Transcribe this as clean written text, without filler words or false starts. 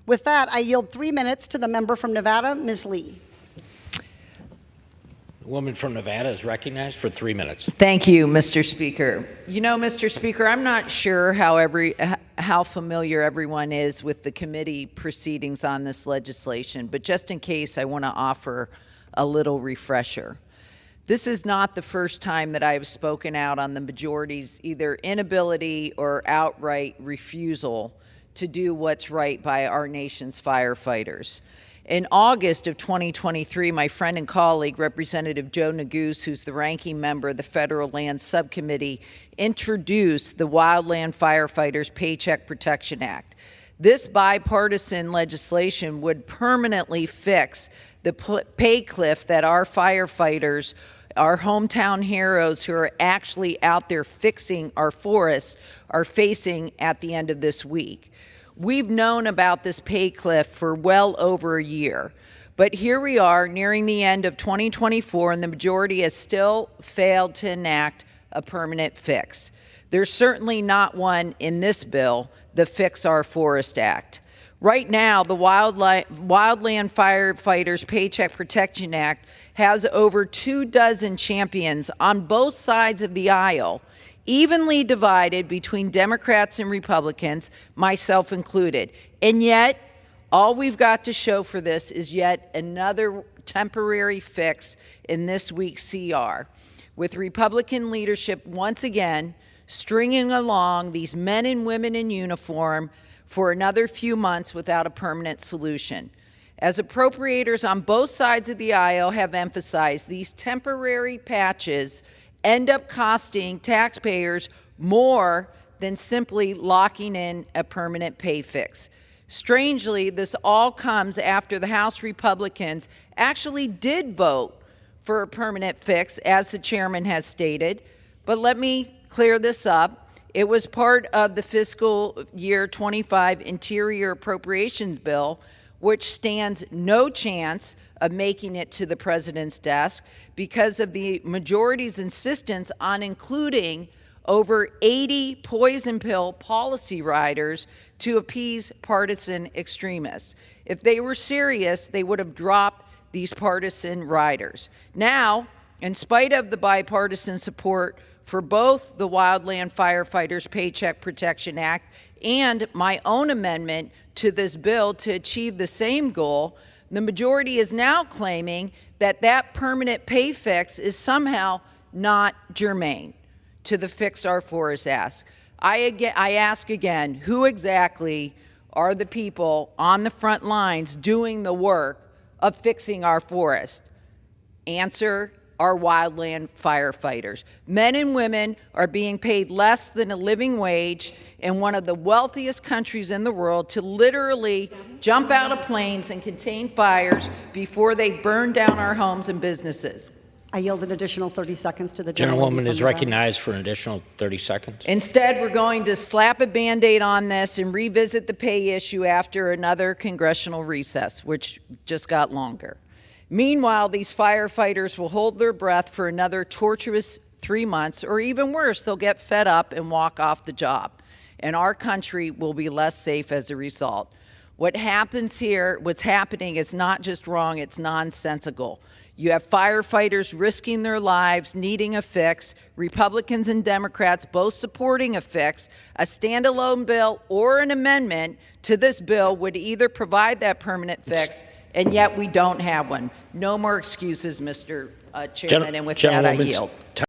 With that, I yield 3 minutes to the member from Nevada, Ms. Lee. The woman from Nevada is recognized for 3 minutes. Thank you, Mr. Speaker. You know, Mr. Speaker, I'm not sure how familiar everyone is with the committee proceedings on this legislation, but just in case, I want to offer a little refresher. This is not the first time that I have spoken out on the majority's either inability or outright refusal to do what's right by our nation's firefighters. In August of 2023, my friend and colleague, Representative Joe Neguse, who's the ranking member of the Federal Land Subcommittee, introduced the Wildland Firefighters Paycheck Protection Act. This bipartisan legislation would permanently fix the pay cliff that our firefighters, our hometown heroes who are actually out there fixing our forests, are facing at the end of this week. We've known about this pay cliff for well over a year, but here we are nearing the end of 2024 and the majority has still failed to enact a permanent fix. There's certainly not one in this bill, the Fix Our Forest Act. Right now, the Wildland Firefighters Paycheck Protection Act has over 24 champions on both sides of the aisle, evenly divided between Democrats and Republicans, myself included. And yet, all we've got to show for this is yet another temporary fix in this week's CR, with Republican leadership once again stringing along these men and women in uniform for another few months without a permanent solution. As appropriators on both sides of the aisle have emphasized, these temporary patches end up costing taxpayers more than simply locking in a permanent pay fix. Strangely, this all comes after the House Republicans actually did vote for a permanent fix, as the chairman has stated. But let me clear this up. It was part of the fiscal year 25 Interior Appropriations Bill, which stands no chance of making it to the president's desk because of the majority's insistence on including over 80 poison pill policy riders to appease partisan extremists. If they were serious, they would have dropped these partisan riders. Now, in spite of the bipartisan support for both the Wildland Firefighters Paycheck Protection Act and my own amendment to this bill to achieve the same goal, the majority is now claiming that that permanent pay fix is somehow not germane to the Fix Our Forest Act. I ask again, who exactly are the people on the front lines doing the work of fixing our forest? Answer: our wildland firefighters. Men and women are being paid less than a living wage in one of the wealthiest countries in the world to literally jump out of planes and contain fires before they burn down our homes and businesses. I yield an additional 30 seconds to the gentlewoman is recognized for an additional 30 seconds. Instead, we're going to slap a Band-Aid on this and revisit the pay issue after another congressional recess, which just got longer. Meanwhile, these firefighters will hold their breath for another torturous 3 months, or even worse, they'll get fed up and walk off the job. And our country will be less safe as a result. What happens here, what's happening is not just wrong, it's nonsensical. You have firefighters risking their lives, needing a fix, Republicans and Democrats both supporting a fix. A standalone bill or an amendment to this bill would either provide that permanent fix, and yet we don't have one. No more excuses, Mr. Chairman, and with that I yield.